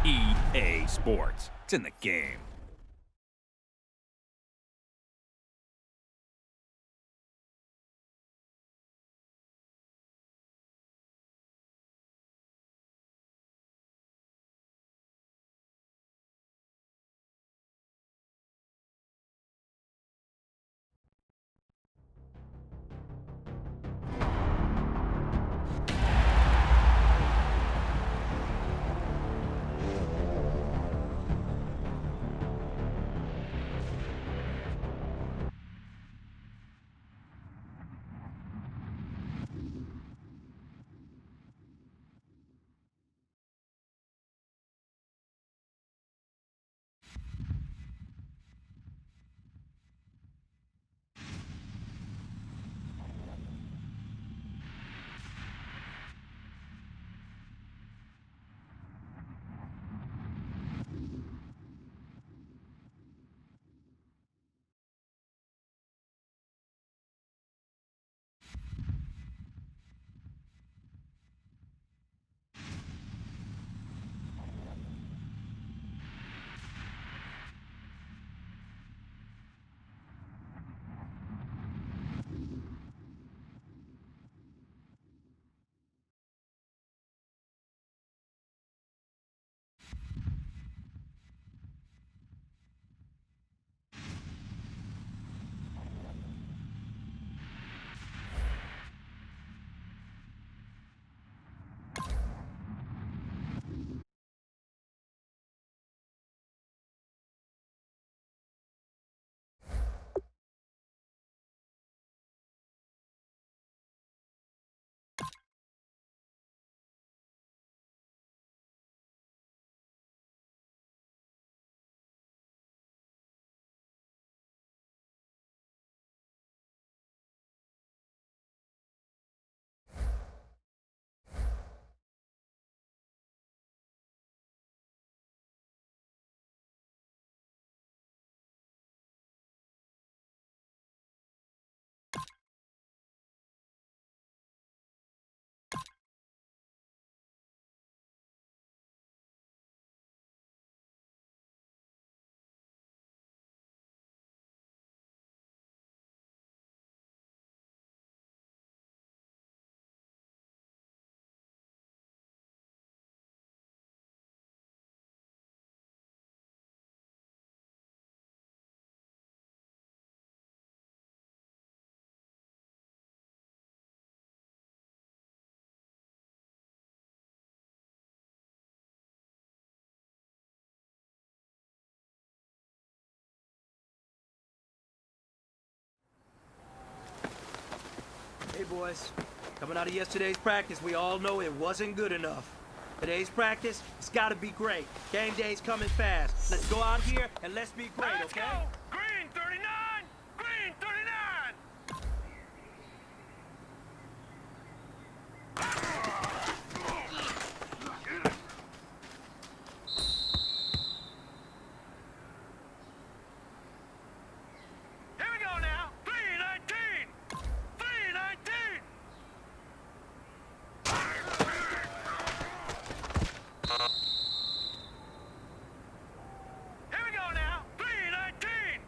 EA Sports. It's in the game. Hey boys, coming out of yesterday's practice, we all know it wasn't good enough. Today's practice, it's gotta be great. Game day's coming fast. Let's go out here and let's be great, okay? Let's go! Green 39! Green 39! Here we go now! 319! 319! Here we go now! 319!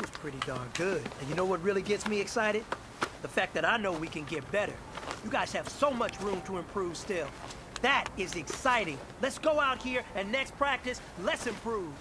was pretty darn good. And you know what really gets me excited? The fact that I know we can get better. You guys have so much room to improve still. That is exciting. Let's go out here and next practice, let's improve.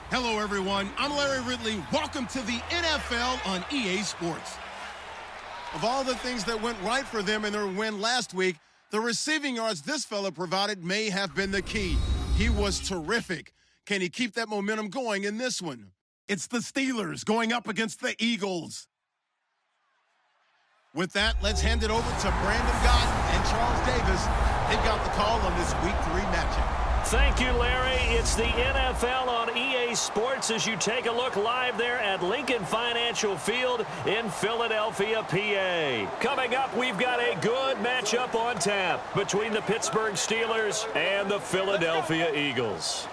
Hello, everyone. I'm Larry Ridley. Welcome to the NFL on EA Sports. Of all the things that went right for them in their win last week, the receiving yards this fella provided may have been the key. He was terrific. Can he keep that momentum going in this one? It's the Steelers going up against the Eagles. With that, let's hand it over to Brandon Gotton and Charles Davis. They've got the call on this Week 3 matchup. Thank you, Larry. It's the NFL on EA Sports as you take a look live there at Lincoln Financial Field in Philadelphia, PA. Coming up, we've got a good matchup on tap between the Pittsburgh Steelers and the Philadelphia Eagles.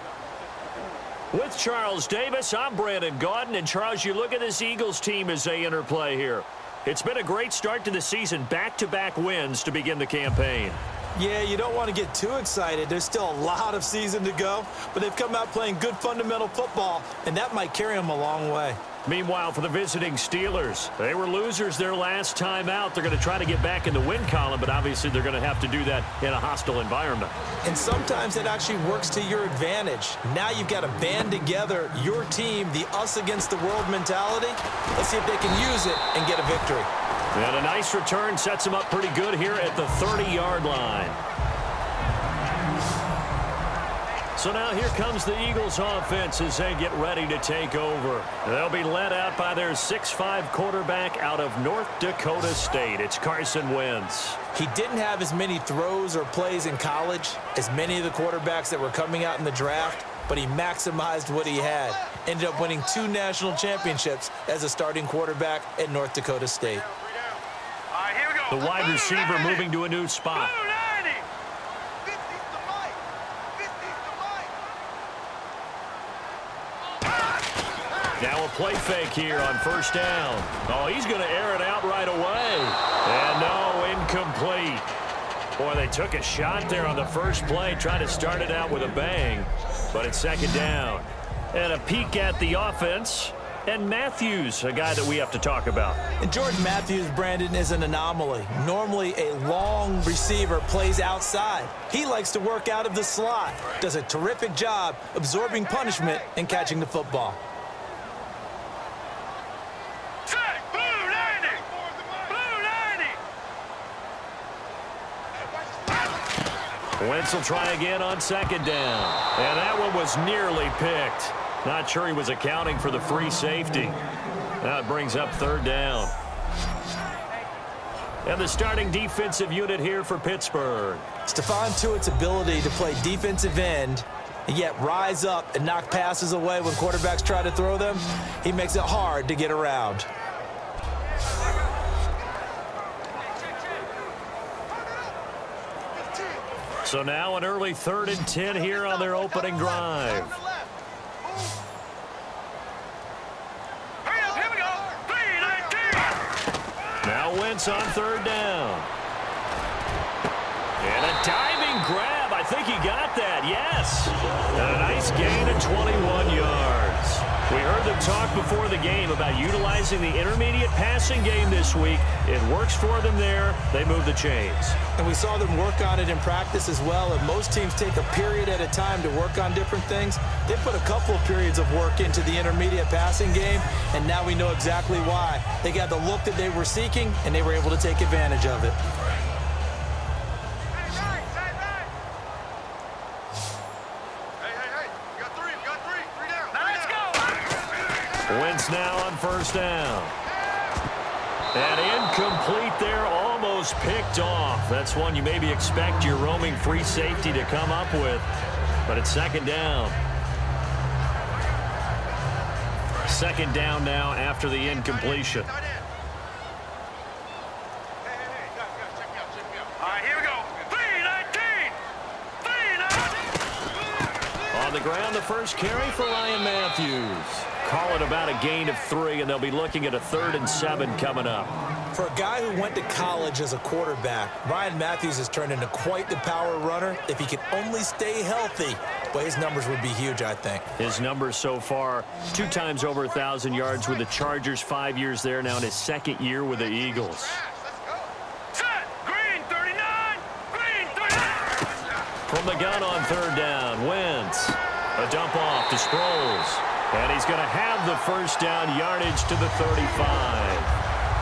With Charles Davis, I'm Brandon Gauden. And, Charles, you look at this Eagles team as they interplay here. It's been a great start to the season, back-to-back wins to begin the campaign. Yeah, you don't want to get too excited. There's still a lot of season to go, but they've come out playing good fundamental football, and that might carry them a long way. Meanwhile, for the visiting Steelers, they were losers their last time out. They're going to try to get back in the win column, but obviously they're going to have to do that in a hostile environment. And sometimes it actually works to your advantage. Now you've got to band together your team, the us against the world mentality. Let's see if they can use it and get a victory. And a nice return sets them up pretty good here at the 30-yard line. So now here comes the Eagles offense as they get ready to take over. They'll be led out by their 6'5" quarterback out of North Dakota State. It's Carson Wentz. He didn't have as many throws or plays in college as many of the quarterbacks that were coming out in the draft, but he maximized what he had. Ended up winning 2 national championships as a starting quarterback at North Dakota State. The wide receiver moving to a new spot. Now a play fake here on first down. Oh, he's going to air it out right away. And no, incomplete. Boy, they took a shot there on the first play, trying to start it out with a bang. But it's second down. And a peek at the offense. And Matthews, a guy that we have to talk about. And Jordan Matthews, Brandon, is an anomaly. Normally, a long receiver plays outside. He likes to work out of the slot. Does a terrific job absorbing punishment and catching the football. Wentz will try again on second down. And that one was nearly picked. Not sure he was accounting for the free safety. Now it brings up third down. And the starting defensive unit here for Pittsburgh. Stephon Tuitt's ability to play defensive end and yet rise up and knock passes away when quarterbacks try to throw them, he makes it hard to get around. So now an early 3rd and 10 here on their opening drive. Here we go. 3-19. Now Wentz on 3rd down. And a diving grab. I think he got that. Yes. And a nice gain of 21 yards. We heard them talk before the game about utilizing the intermediate passing game this week. It works for them there. They move the chains. And we saw them work on it in practice as well. And most teams take a period at a time to work on different things. They put a couple of periods of work into the intermediate passing game, and now we know exactly why. They got the look that they were seeking, and they were able to take advantage of it. Wentz now on 1st down. And incomplete there, almost picked off. That's one you maybe expect your roaming free safety to come up with. But it's 2nd down. 2nd down now after the incompletion. All right, here we go. 3-19. 3-19. On the ground, the first carry for Ryan Matthews. Call it about a gain of 3, and they'll be looking at a 3rd and 7 coming up. For a guy who went to college as a quarterback, Ryan Matthews has turned into quite the power runner. If he could only stay healthy, but his numbers would be huge, I think. His numbers so far, 2 times over 1,000 yards with the Chargers, 5 years there now in his 2nd year with the Eagles. Set. Green 39. Green 39. From the gun on 3rd down, Wentz. A dump off to Sproles. And he's going to have the 1st down yardage to the 35.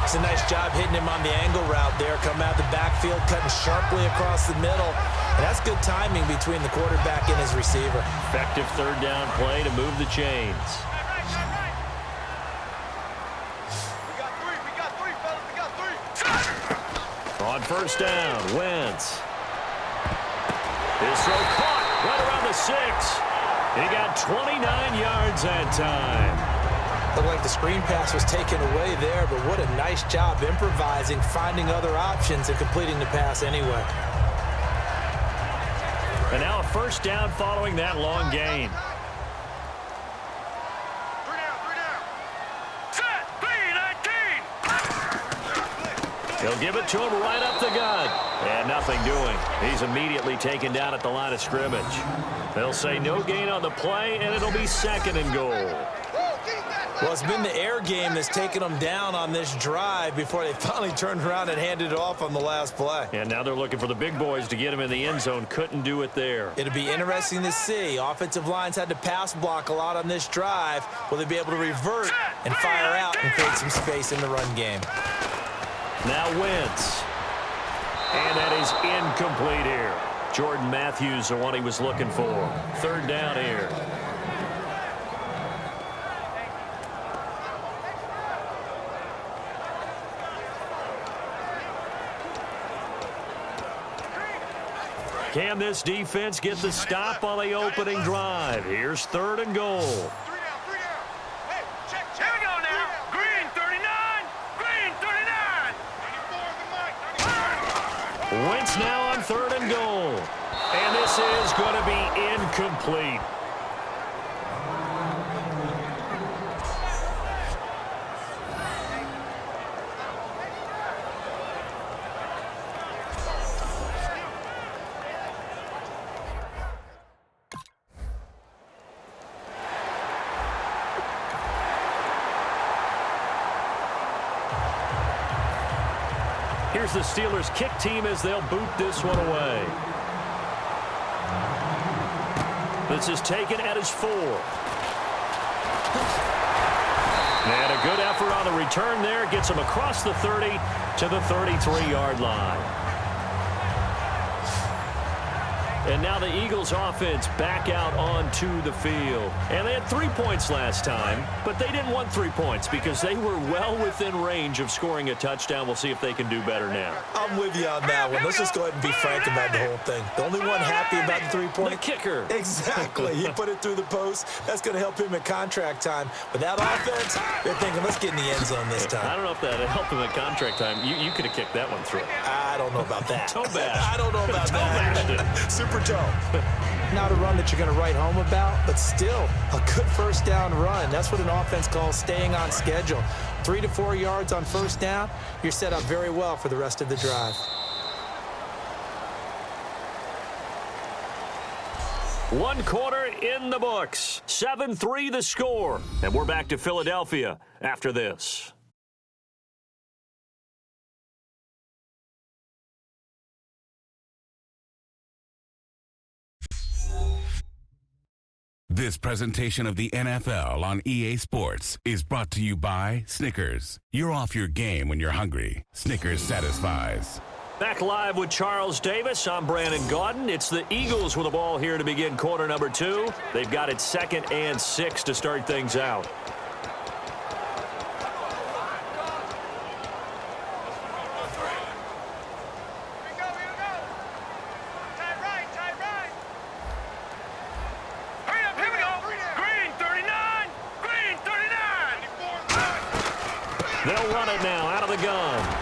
It's a nice job hitting him on the angle route there, coming out the backfield, cutting sharply across the middle. And that's good timing between the quarterback and his receiver. Effective 3rd down play to move the chains. We got three, fellas. We got 3. On 1st down, Wentz. His throw caught right around the 6. He got 29 yards that time. Looked like the screen pass was taken away there, but what a nice job improvising, finding other options, and completing the pass anyway. And now a 1st down following that long gain. 3 down. Set. 3-19. He'll give it to him right up the gut. And nothing doing. He's immediately taken down at the line of scrimmage. They'll say no gain on the play, and it'll be 2nd and goal. Well, it's been the air game that's taken them down on this drive before they finally turned around and handed it off on the last play. And now they're looking for the big boys to get him in the end zone. Couldn't do it there. It'll be interesting to see. Offensive lines had to pass block a lot on this drive. Will they be able to revert and fire out and create some space in the run game? Now Wentz. And that is incomplete here. Jordan Matthews, the one he was looking for. 3rd down here. Can this defense get the stop on the opening drive? Here's 3rd and goal. 3 down. Hey, check. Here we go now. Green 39. Green 39. Wentz now on 3rd and goal. And this is going to be incomplete. Here's the Steelers' kick team as they'll boot this one away. This is taken at his 4. And a good effort on the return there. Gets him across the 30 to the 33-yard line. And now the Eagles offense back out onto the field. And they had 3 points last time, but they didn't want 3 points because they were well within range of scoring a touchdown. We'll see if they can do better now. I'm with you on that one. Let's just go ahead and be frank about the whole thing. The only one happy about the 3-point? The kicker. Exactly. He put it through the post. That's going to help him at contract time. But that offense, they're thinking, let's get in the end zone this time. I don't know if that helped him at contract time. You could have kicked that one through. I don't know about that. Toe bash. I don't know about Toe bashed that. it. Super toe. Not a run that you're going to write home about, but still a good first down run. That's what an offense calls staying on schedule. 3 to 4 yards on first down, you're set up very well for the rest of the drive. One quarter in the books. 7-3 the score. And we're back to Philadelphia after this. This presentation of the NFL on EA Sports is brought to you by Snickers. You're off your game when you're hungry. Snickers satisfies. Back live with Charles Davis. I'm Brandon Gaudin. It's the Eagles with the ball here to begin quarter number 2. They've got it 2nd and 6 to start things out. They'll run it now out of the gun.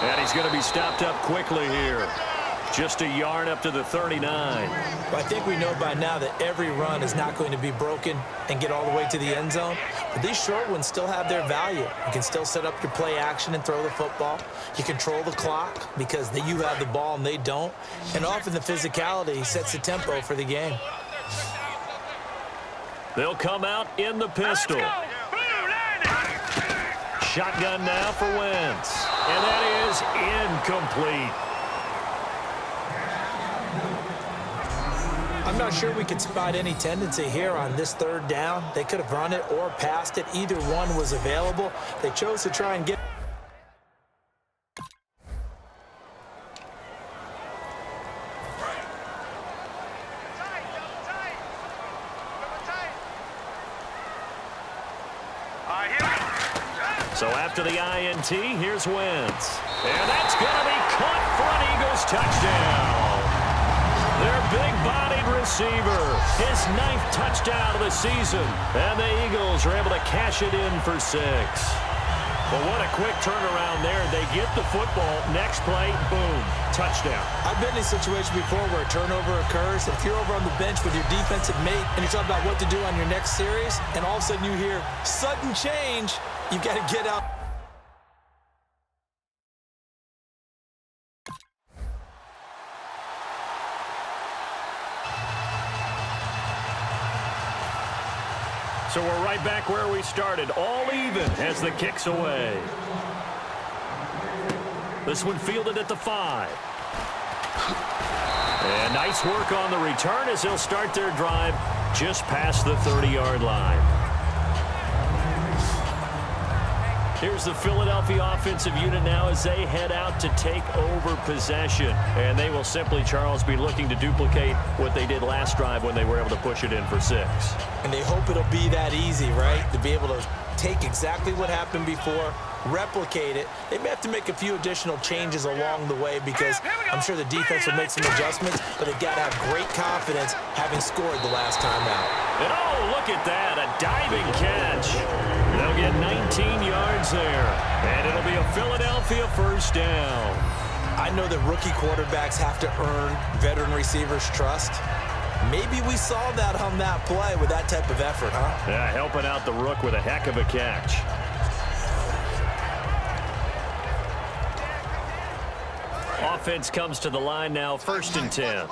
And he's going to be stopped up quickly here. Just a yard up to the 39. Well, I think we know by now that every run is not going to be broken and get all the way to the end zone. But these short ones still have their value. You can still set up your play action and throw the football. You control the clock because you have the ball and they don't. And often the physicality sets the tempo for the game. They'll come out in the pistol. Shotgun now for Wentz. And that is incomplete. I'm not sure we can spot any tendency here on this 3rd down. They could have run it or passed it. Either one was available. They chose to try and get... So after the INT, here's Wentz. And that's going to be caught for an Eagles touchdown. Their big-bodied receiver, his 9th touchdown of the season. And the Eagles are able to cash it in for 6. Well, what a quick turnaround there. They get the football. Next play, boom, touchdown. I've been in a situation before where a turnover occurs. If you're over on the bench with your defensive mate and you're talking about what to do on your next series, and all of a sudden you hear sudden change, you've got to get out. So we're right back where we started, all even as the kick's away. This one fielded at the 5. And nice work on the return as they'll start their drive just past the 30-yard line. Here's the Philadelphia offensive unit now as they head out to take over possession. And they will simply, Charles, be looking to duplicate what they did last drive when they were able to push it in for 6. And they hope it'll be that easy, right? To be able to take exactly what happened before, replicate it. They may have to make a few additional changes along the way because I'm sure the defense will make some adjustments, but they've got to have great confidence having scored the last time out. And oh, look at that, a diving catch. They'll get 19 yards there, and it'll be a Philadelphia first down. I know that rookie quarterbacks have to earn veteran receivers' trust. Maybe we saw that on that play with that type of effort, huh? Yeah, helping out the rook with a heck of a catch. Offense comes to the line now, 1st and 10.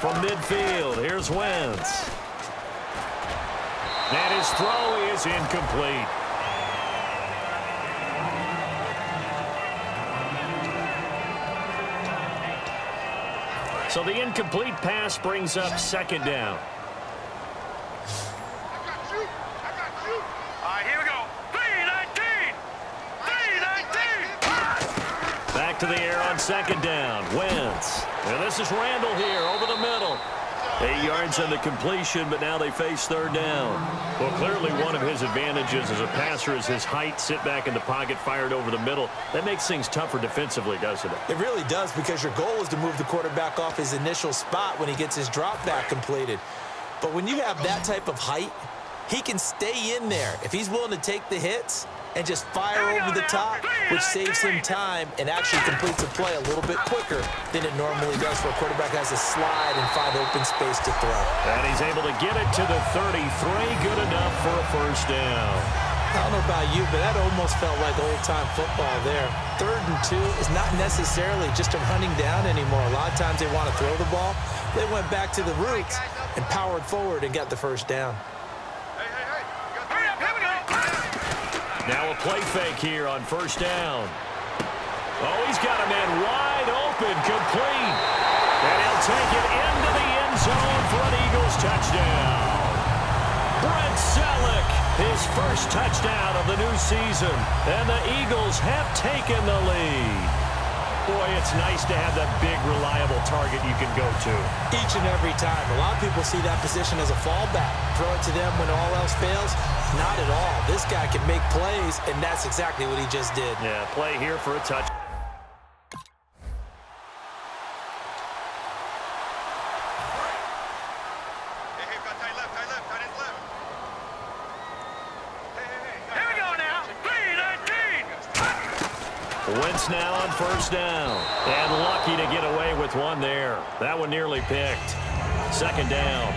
From midfield, here's Wentz. And his throw is incomplete. So the incomplete pass brings up 2nd down. All right, here we go. 3-19. 3-19. back to the air on second down. Wentz. And this is Randall here over the middle. 8 yards on the completion, but now they face third down. Well, clearly one of his advantages as a passer is his height. Sit back in the pocket, fired over the middle. That makes things tougher defensively, doesn't it? It really does, because your goal is to move the quarterback off his initial spot when he gets his drop back completed. But when you have that type of height, he can stay in there if he's willing to take the hits and just fire over the top, which saves him time and actually completes a play a little bit quicker than it normally does, where a quarterback has to slide and find open space to throw. And he's able to get it to the 33. Good enough for a first down. I don't know about you, but that almost felt like old-time football there. 3rd and 2 is not necessarily just a running down anymore. A lot of times they want to throw the ball. They went back to the roots and powered forward and got the first down. Now a play fake here on first down. Oh, he's got a man wide open, complete. And he'll take it into the end zone for an Eagles touchdown. Brent Selleck, his first touchdown of the new season. And the Eagles have taken the lead. Boy, it's nice to have that big, reliable target you can go to. Each and every time. A lot of people see that position as a fallback. Throw it to them when all else fails. Not at all. This guy can make plays, and that's exactly what he just did. Yeah, play here for a touch. Wentz now on first down. And lucky to get away with one there. That one nearly picked. Second down.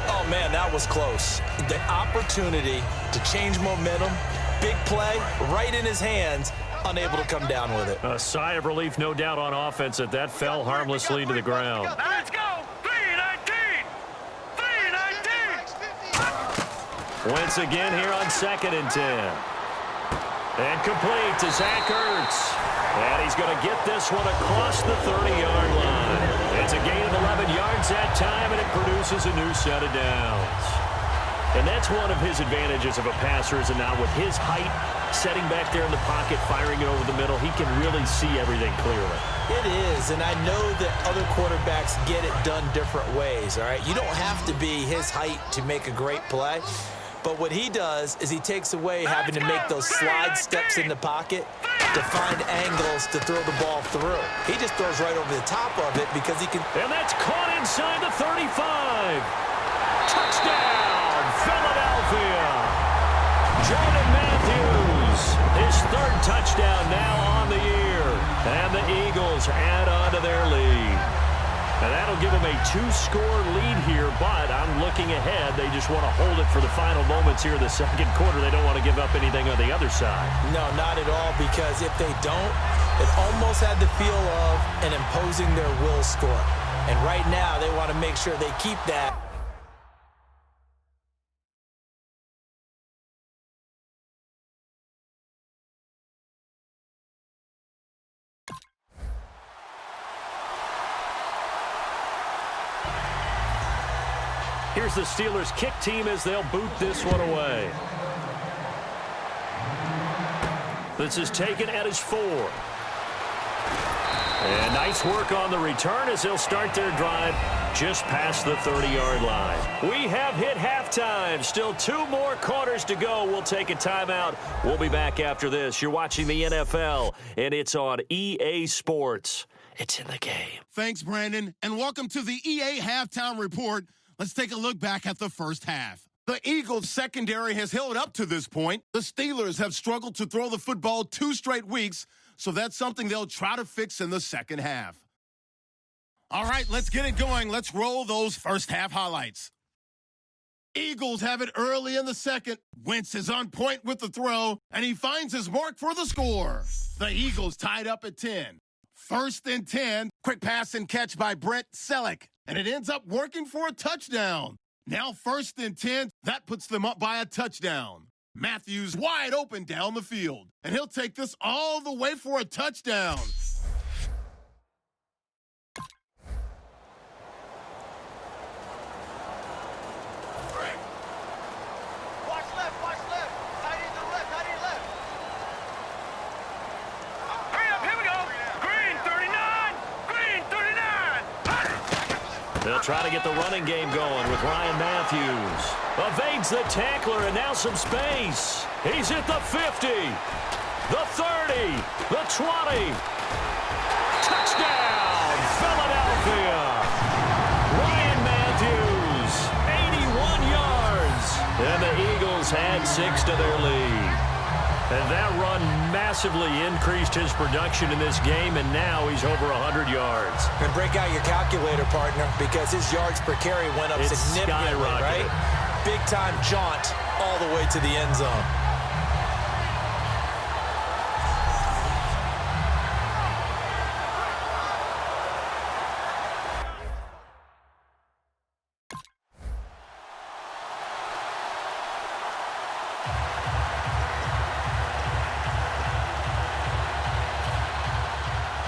Oh, man, that was close. The opportunity to change momentum, big play, right in his hands, unable to come down with it. A sigh of relief, no doubt, on offense that fell harmlessly to the ground. Let's go! 3-19! 3-19! Wentz again here on 2nd and 10. And complete to Zach Ertz. And he's going to get this one across the 30-yard line. It's a gain of 11 yards that time, and it produces a new set of downs. And that's one of his advantages of a passer, is that now with his height, setting back there in the pocket, firing it over the middle, he can really see everything clearly. It is, and I know that other quarterbacks get it done different ways, all right? You don't have to be his height to make a great play. But what he does is he takes away having to make those slide steps in the pocket to find angles to throw the ball through. He just throws right over the top of it because he can. And that's caught inside the 35. Touchdown, Philadelphia. Jordan Matthews, his 3rd touchdown now on the year. And the Eagles add on to their lead. And that'll give them a 2-score lead here, but I'm looking ahead. They just want to hold it for the final moments here in the second quarter. They don't want to give up anything on the other side. No, not at all, because if they don't, it almost had the feel of an imposing their will score. And right now, they want to make sure they keep that. Here's the Steelers' kick team as they'll boot this one away. This is taken at his 4. And nice work on the return as they'll start their drive just past the 30-yard line. We have hit halftime. Still 2 more quarters to go. We'll take a timeout. We'll be back after this. You're watching the NFL, and it's on EA Sports. It's in the game. Thanks, Brandon, and welcome to the EA Halftime Report. Let's take a look back at the first half. The Eagles' secondary has held up to this point. The Steelers have struggled to throw the football 2 straight weeks, so that's something they'll try to fix in the second half. All right, let's get it going. Let's roll those first half highlights. Eagles have it early in the second. Wentz is on point with the throw, and he finds his mark for the score. The Eagles tied up at 10. 1st and 10, quick pass and catch by Brent Selleck, and it ends up working for a touchdown. Now 1st and 10, that puts them up by a touchdown. Matthews wide open down the field, and he'll take this all the way for a touchdown. Watch left. Tight end to left. Hurry up, here we go. try to get the running game going with Ryan Matthews. Evades the tackler, and now some space. He's at the 50, the 30, the 20. Touchdown, Philadelphia. Ryan Matthews, 81 yards. And the Eagles had 6 to their lead. And that run massively increased his production in this game, and now he's over 100 yards. And break out your calculator, partner, because his yards per carry went up significantly, right? Big-time jaunt all the way to the end zone.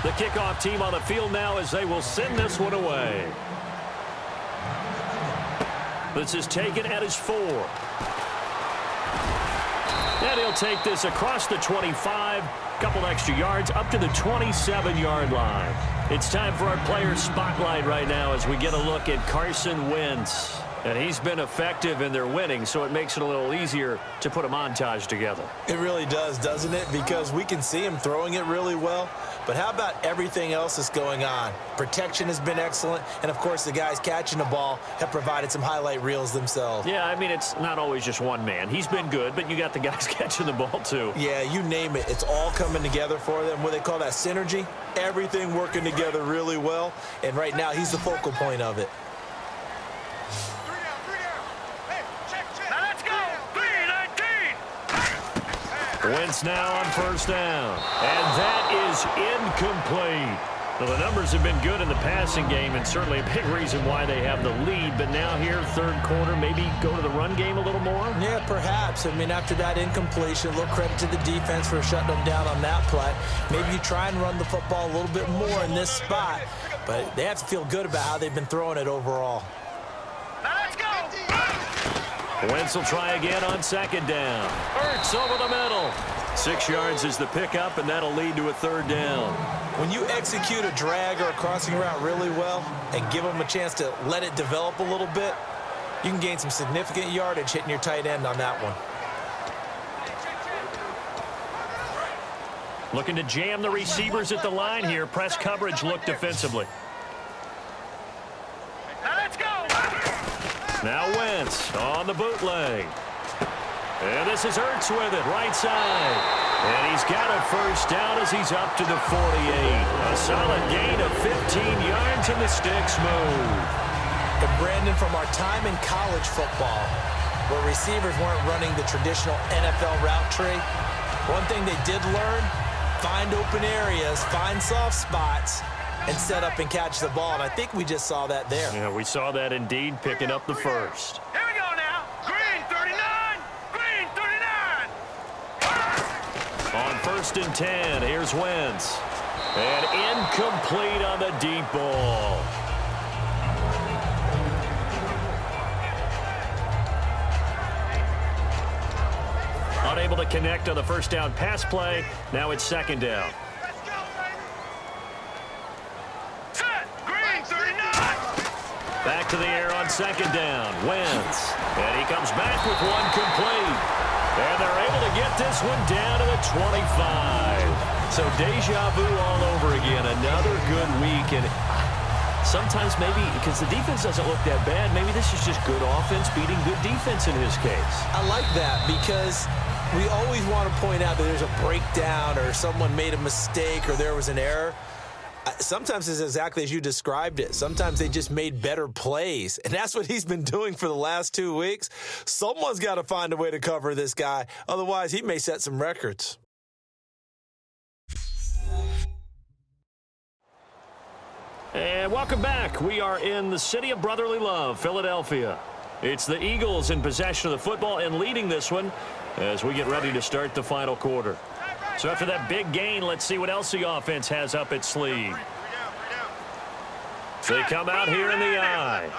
The kickoff team on the field now as they will send this one away. This is taken at his 4. And he'll take this across the 25, couple extra yards, up to the 27-yard line. It's time for our player spotlight right now as we get a look at Carson Wentz. And he's been effective in their winning, so it makes it a little easier to put a montage together. It really does, doesn't it? Because we can see him throwing it really well. But how about everything else that's going on? Protection has been excellent. And, of course, the guys catching the ball have provided some highlight reels themselves. Yeah, I mean, it's not always just one man. He's been good, but you got the guys catching the ball, too. Yeah, you name it. It's all coming together for them. What they call that synergy. Everything working together really well. And right now, he's the focal point of it. Wentz now on first down. And that is incomplete. Well, the numbers have been good in the passing game, and certainly a big reason why they have the lead. But now here, third quarter, maybe go to the run game a little more? Yeah, perhaps. I mean, after that incompletion, a little credit to the defense for shutting them down on that play. Maybe you try and run the football a little bit more in this spot. But they have to feel good about how they've been throwing it overall. Wentz will try again on second down. Ertz over the middle. 6 yards is the pickup, and that'll lead to a third down. When you execute a drag or a crossing route really well and give them a chance to let it develop a little bit, you can gain some significant yardage hitting your tight end on that one. Looking to jam the receivers at the line here. Press coverage look defensively. Now Wentz on the bootleg. And this is Ertz with it, right side. And he's got a first down as he's up to the 48. A solid gain of 15 yards, and the sticks move. And Brandon, from our time in college football, where receivers weren't running the traditional NFL route tree, one thing they did learn, find open areas, find soft spots, and set up and catch the ball. And I think we just saw that there. Yeah, we saw that indeed, picking up the first. Here we go now. Green 39. Green 39. On first and 10, here's Wentz. And incomplete on the deep ball. Unable to connect on the first down pass play. Now it's second down. Back to the air on second down. Wentz. And he comes back with one complete. And they're able to get this one down to the 25. So deja vu all over again. Another good week. And sometimes maybe, because the defense doesn't look that bad, maybe this is just good offense beating good defense in his case. I like that because we always want to point out that there's a breakdown or someone made a mistake or there was an error. Sometimes it's exactly as you described it. Sometimes they just made better plays. And that's what he's been doing for the last 2 weeks. Someone's got to find a way to cover this guy. Otherwise, he may set some records. And welcome back. We are in the city of brotherly love, Philadelphia. It's the Eagles in possession of the football and leading this one as we get ready to start the final quarter. So after that big gain, let's see what else the offense has up its sleeve. They come out here in the eye.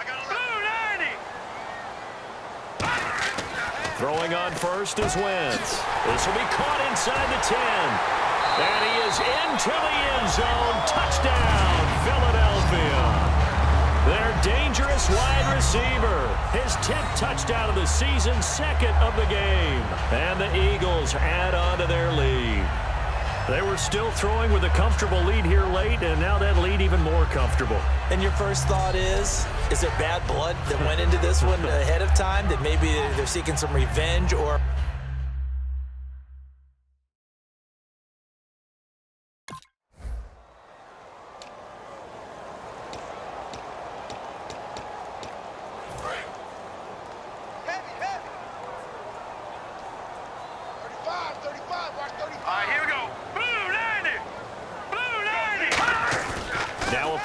Throwing on first is Wentz. This will be caught inside the 10. And he is into the end zone. Touchdown, Philadelphia. Their dangerous wide receiver. His 10th touchdown of the season, second of the game. And the Eagles add on to their lead. They were still throwing with a comfortable lead here late, and now that lead even more comfortable. And your first thought is there bad blood that went into this one ahead of time, that maybe they're seeking some revenge or...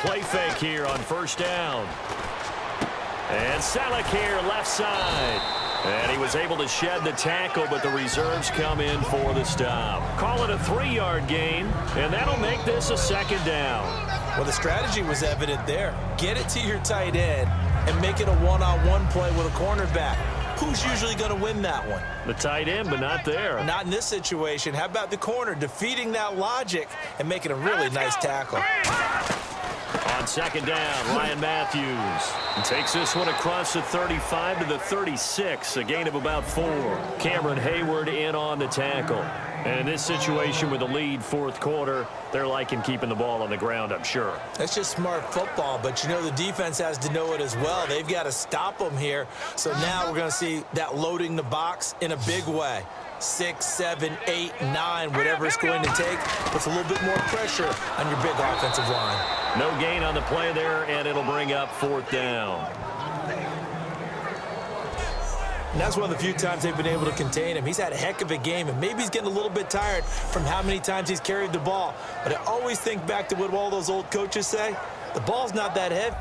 Play fake here on first down. And Selleck here left side. And he was able to shed the tackle, but the reserves come in for the stop. Call it a 3-yard gain, and that'll make this a second down. Well, the strategy was evident there. Get it to your tight end and make it a one-on-one play with a cornerback. Who's usually going to win that one? The tight end, but not there. Not in this situation. How about the corner defeating that logic and making a really nice tackle? On second down, Ryan Matthews takes this one across the 35 to the 36, a gain of about 4. Cameron Hayward in on the tackle. And in this situation with the lead fourth quarter, they're liking keeping the ball on the ground, I'm sure. That's just smart football, but you know the defense has to know it as well. They've got to stop them here. So now we're going to see that loading the box in a big way. 6, 7, 8, 9, whatever it's going to take, puts a little bit more pressure on your big offensive line. No gain on the play there, and it'll bring up fourth down. And that's one of the few times they've been able to contain him. He's had a heck of a game, and maybe he's getting a little bit tired from how many times he's carried the ball. But I always think back to what all those old coaches say. The ball's not that heavy.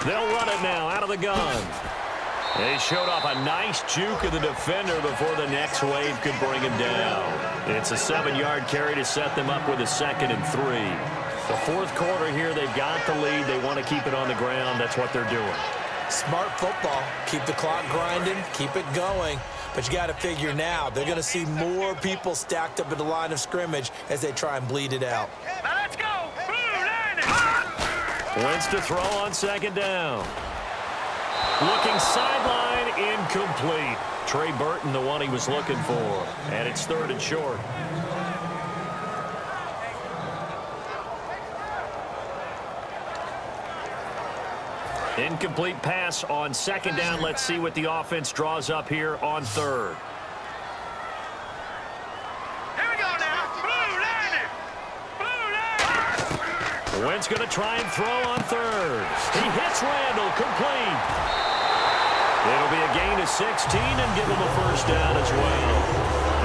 They'll run it now out of the gun. They showed off a nice juke of the defender before the next wave could bring him down. It's a 7-yard carry to set them up with a 2nd and 3. The fourth quarter here, they've got the lead. They want to keep it on the ground. That's what they're doing. Smart football. Keep the clock grinding. Keep it going. But you got to figure now, they're going to see more people stacked up at the line of scrimmage as they try and bleed it out. Now let's go. Wentz to throw on second down. Looking sideline, incomplete. Trey Burton, the one he was looking for. And it's 3rd and short. Incomplete pass on second down. Let's see what the offense draws up here on 3rd. Wentz going to try and throw on 3rd. He hits Randall, complete. It'll be a gain of 16 and give him a first down as well.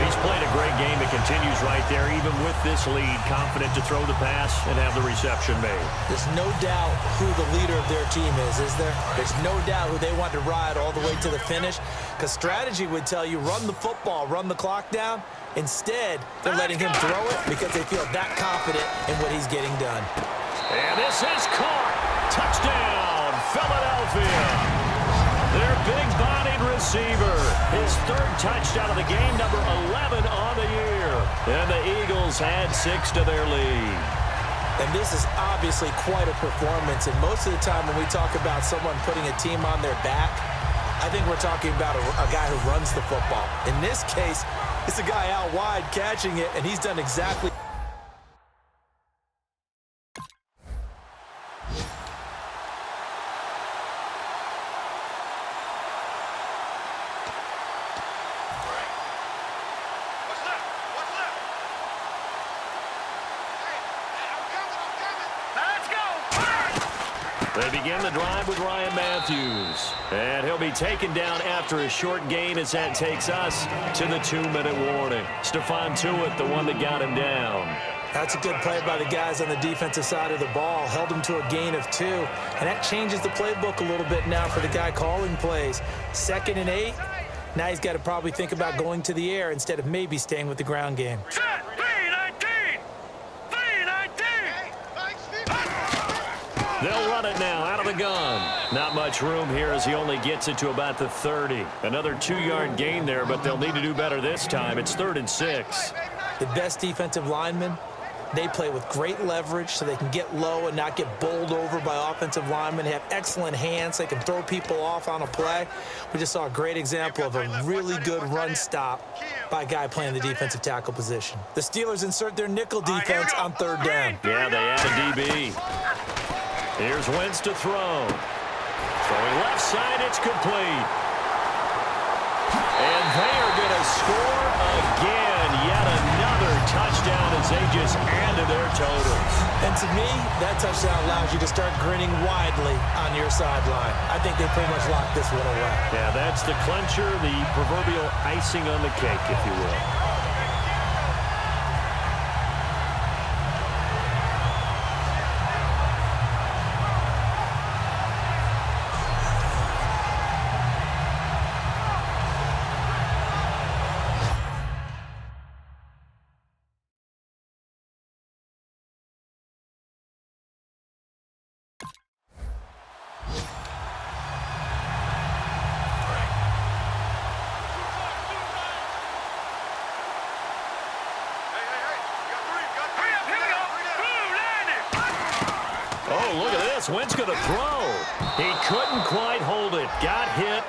He's played a great game. It continues right there, even with this lead, confident to throw the pass and have the reception made. There's no doubt who the leader of their team is there? There's no doubt who they want to ride all the way to the finish, because strategy would tell you run the football, run the clock down. Instead, they're letting him throw it because they feel that confident in what he's getting done. And this is caught. Touchdown, Philadelphia. Their big-bodied receiver. His 3rd touchdown of the game, number 11 on the year. And the Eagles add 6 to their lead. And this is obviously quite a performance. And most of the time when we talk about someone putting a team on their back, I think we're talking about a guy who runs the football. In this case, it's a guy out wide catching it, and he's done exactly... They begin the drive with Ryan Matthews. And he'll be taken down after a short gain as that takes us to the 2-minute warning. Stephon Tuitt, the one that got him down. That's a good play by the guys on the defensive side of the ball. Held him to a gain of 2. And that changes the playbook a little bit now for the guy calling plays. 2nd and 8. Now he's got to probably think about going to the air instead of maybe staying with the ground game. Set, 3-19. 3-19. They'll run it now out of the gun. Not much room here as he only gets it to about the 30. Another 2-yard gain there, but they'll need to do better this time. It's 3rd and 6. The best defensive linemen, they play with great leverage so they can get low and not get bowled over by offensive linemen. They have excellent hands. They can throw people off on a play. We just saw a great example of a really good run stop by a guy playing the defensive tackle position. The Steelers insert their nickel defense on 3rd down. Yeah, they add a DB. Here's Wentz to throw. Throwing left side, it's complete. And they are going to score again. Yet another touchdown as they just add to their totals. And to me, that touchdown allows you to start grinning widely on your sideline. I think they pretty much locked this one away. Yeah, that's the clincher, the proverbial icing on the cake, if you will. Wentz going to throw. He couldn't quite hold it. Got hit.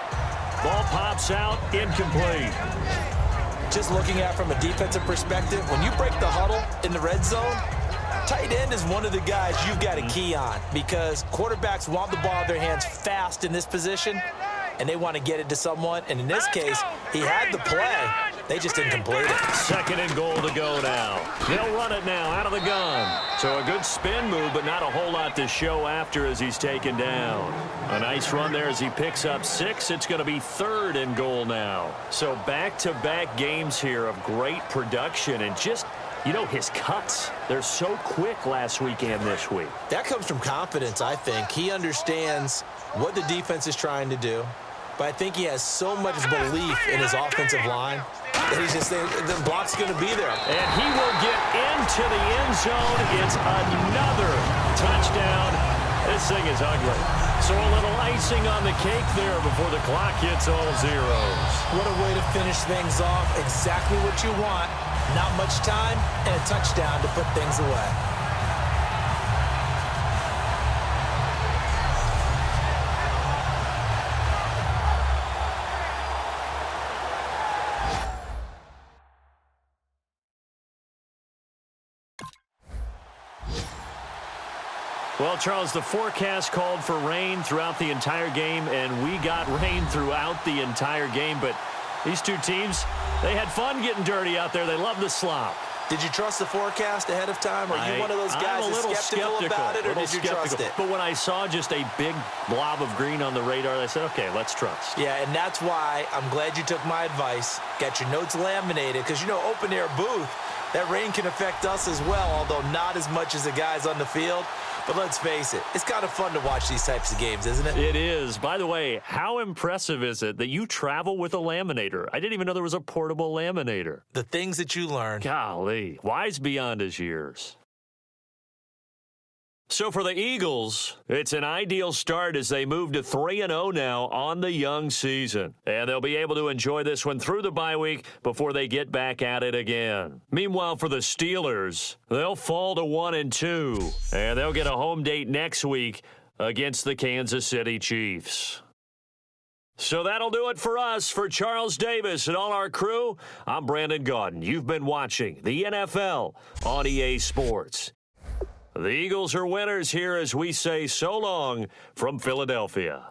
Ball pops out. Incomplete. Just looking at it from a defensive perspective, when you break the huddle in the red zone, tight end is one of the guys you've got to key on because quarterbacks want the ball in their hands fast in this position, and they want to get it to someone. And in this case, he had the play. They just didn't complete it. 2nd and goal to go now. They'll run it now out of the gun. So a good spin move, but not a whole lot to show after as he's taken down. A nice run there as he picks up 6. It's going to be 3rd and goal now. So back-to-back games here of great production and just, you know, his cuts. They're so quick last week and this week. That comes from confidence, I think. He understands what the defense is trying to do, but I think he has so much belief in his offensive line that he's just saying the block's going to be there. And he will get into the end zone. It's another touchdown. This thing is ugly. So a little icing on the cake there before the clock hits all zeros. What a way to finish things off. Exactly what you want. Not much time and a touchdown to put things away. Well, Charles, the forecast called for rain throughout the entire game, and we got rain throughout the entire game. But these two teams, they had fun getting dirty out there. They love the slop. Did you trust the forecast ahead of time? Are you one of those guys that's skeptical about it, or did you trust it? But when I saw just a big blob of green on the radar, I said, okay, let's trust. Yeah, and that's why I'm glad you took my advice. Got your notes laminated, because, you know, open-air booth, that rain can affect us as well, although not as much as the guys on the field. But let's face it, it's kind of fun to watch these types of games, isn't it? It is. By the way, how impressive is it that you travel with a laminator? I didn't even know there was a portable laminator. The things that you learn. Golly, wise beyond his years. So for the Eagles, it's an ideal start as they move to 3-0 now on the young season. And they'll be able to enjoy this one through the bye week before they get back at it again. Meanwhile, for the Steelers, they'll fall to 1-2. And they'll get a home date next week against the Kansas City Chiefs. So that'll do it for us. For Charles Davis and all our crew, I'm Brandon Gaudin. You've been watching the NFL on EA Sports. The Eagles are winners here as we say so long from Philadelphia.